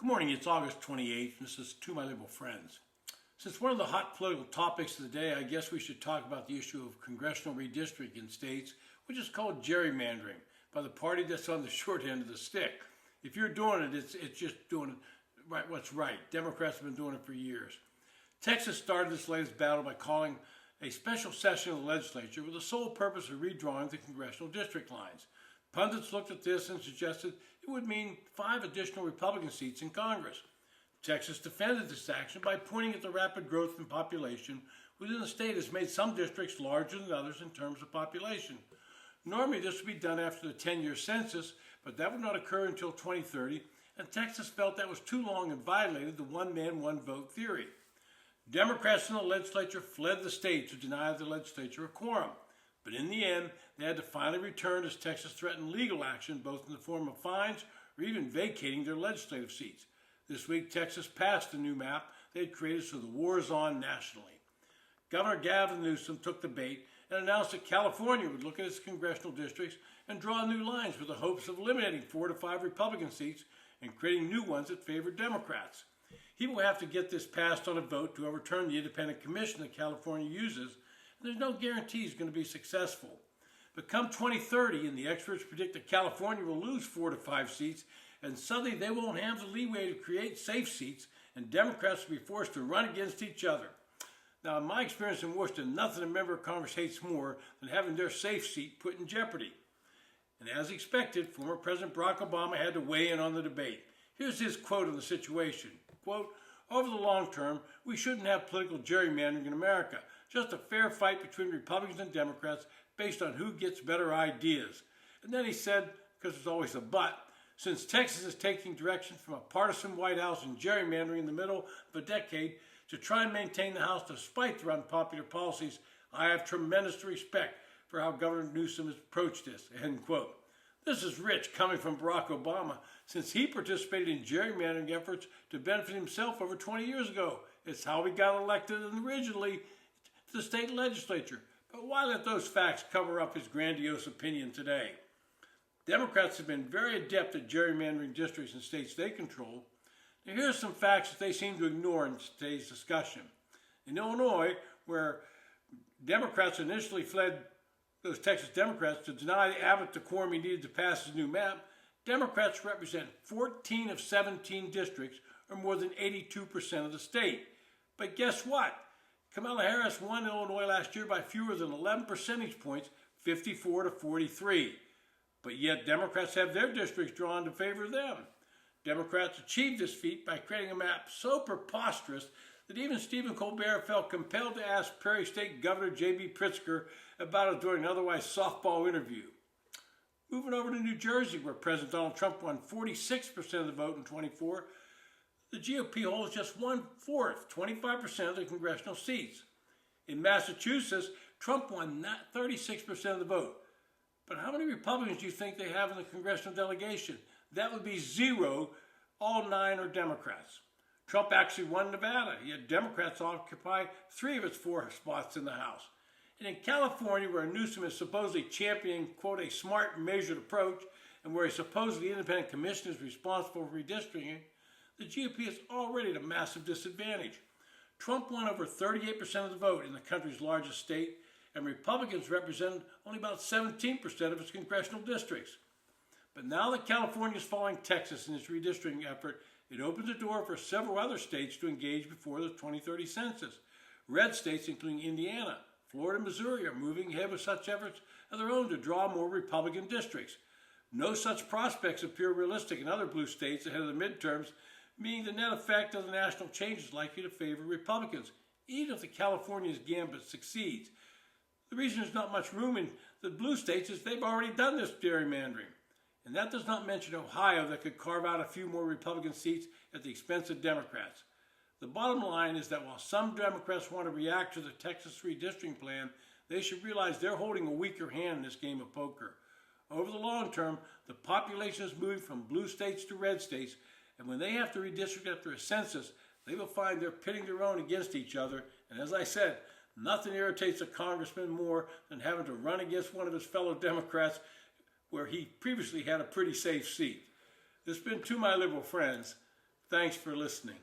Good morning, it's August 28th. This is To My Liberal Friends. Since one of the hot political topics of the day, I guess we should talk about the issue of congressional redistricting in states, which is called gerrymandering, by the party that's on the short end of the stick. If you're doing it, it's just doing it right, what's right. Democrats have been doing it for years. Texas started this latest battle by calling a special session of the legislature with the sole purpose of redrawing the congressional district lines. Pundits looked at this and suggested it would mean 5 additional Republican seats in Congress. Texas defended this action by pointing at the rapid growth in population within the state has made some districts larger than others in terms of population. Normally this would be done after the 10-year census, but that would not occur until 2030, and Texas felt that was too long and violated the one man, one vote theory. Democrats in the legislature fled the state to deny the legislature a quorum. But in the end, they had to finally return as Texas threatened legal action, both in the form of fines or even vacating their legislative seats. This week, Texas passed the new map they had created, so the war is on nationally. Governor Gavin Newsom took the bait and announced that California would look at its congressional districts and draw new lines with the hopes of eliminating 4 to 5 Republican seats and creating new ones that favored Democrats. He will have to get this passed on a vote to overturn the independent commission that California uses, and there's no guarantee he's going to be successful. But come 2030, and the experts predict that California will lose 4 to 5 seats, and suddenly they won't have the leeway to create safe seats, and Democrats will be forced to run against each other. Now, in my experience in Washington, nothing a member of Congress hates more than having their safe seat put in jeopardy. And as expected, former President Barack Obama had to weigh in on the debate. Here's his quote on the situation. Quote, "Over the long term, we shouldn't have political gerrymandering in America. Just a fair fight between Republicans and Democrats based on who gets better ideas." And then he said, because there's always a but, since Texas is taking direction from a partisan White House and gerrymandering in the middle of a decade to try and maintain the House despite their unpopular policies, I have tremendous respect for how Governor Newsom has approached this, end quote. This is rich coming from Barack Obama, since he participated in gerrymandering efforts to benefit himself over 20 years ago. It's how he got elected originally to the state legislature. But why let those facts cover up his grandiose opinion today? Democrats have been very adept at gerrymandering districts in states they control. Now here's some facts that they seem to ignore in today's discussion. In Illinois, where Democrats initially fled those Texas Democrats to deny Abbott the quorum he needed to pass his new map, Democrats represent 14 of 17 districts, or more than 82% of the state. But guess what? Kamala Harris won Illinois last year by fewer than 11 percentage points, 54 to 43. But yet Democrats have their districts drawn to favor them. Democrats achieved this feat by creating a map so preposterous that even Stephen Colbert felt compelled to ask Prairie State Governor J.B. Pritzker about it during an otherwise softball interview. Moving over to New Jersey, where President Donald Trump won 46% of the vote in 24, the GOP holds just 1/4, 25% of the congressional seats. In Massachusetts, Trump won 36% of the vote. But how many Republicans do you think they have in the congressional delegation? That would be 0. All 9 are Democrats. Trump actually won Nevada, yet Democrats occupy 3 of its 4 spots in the House. And in California, where Newsom is supposedly championing, quote, a smart, measured approach, and where a supposedly independent commission is responsible for redistricting, the GOP is already at a massive disadvantage. Trump won over 38% of the vote in the country's largest state, and Republicans represented only about 17% of its congressional districts. But now that California is following Texas in its redistricting effort, it opens the door for several other states to engage before the 2030 census. Red states, including Indiana, Florida, and Missouri, are moving ahead with such efforts of their own to draw more Republican districts. No such prospects appear realistic in other blue states ahead of the midterms, meaning the net effect of the national change is likely to favor Republicans, even if the California's gambit succeeds. The reason there's not much room in the blue states is they've already done this gerrymandering. And that does not mention Ohio, that could carve out a few more Republican seats at the expense of Democrats. The bottom line is that while some Democrats want to react to the Texas redistricting plan, they should realize they're holding a weaker hand in this game of poker. Over the long term, the population is moving from blue states to red states, and when they have to redistrict after a census, they will find they're pitting their own against each other. And as I said, nothing irritates a congressman more than having to run against one of his fellow Democrats where he previously had a pretty safe seat. This has been To My Liberal Friends. Thanks for listening.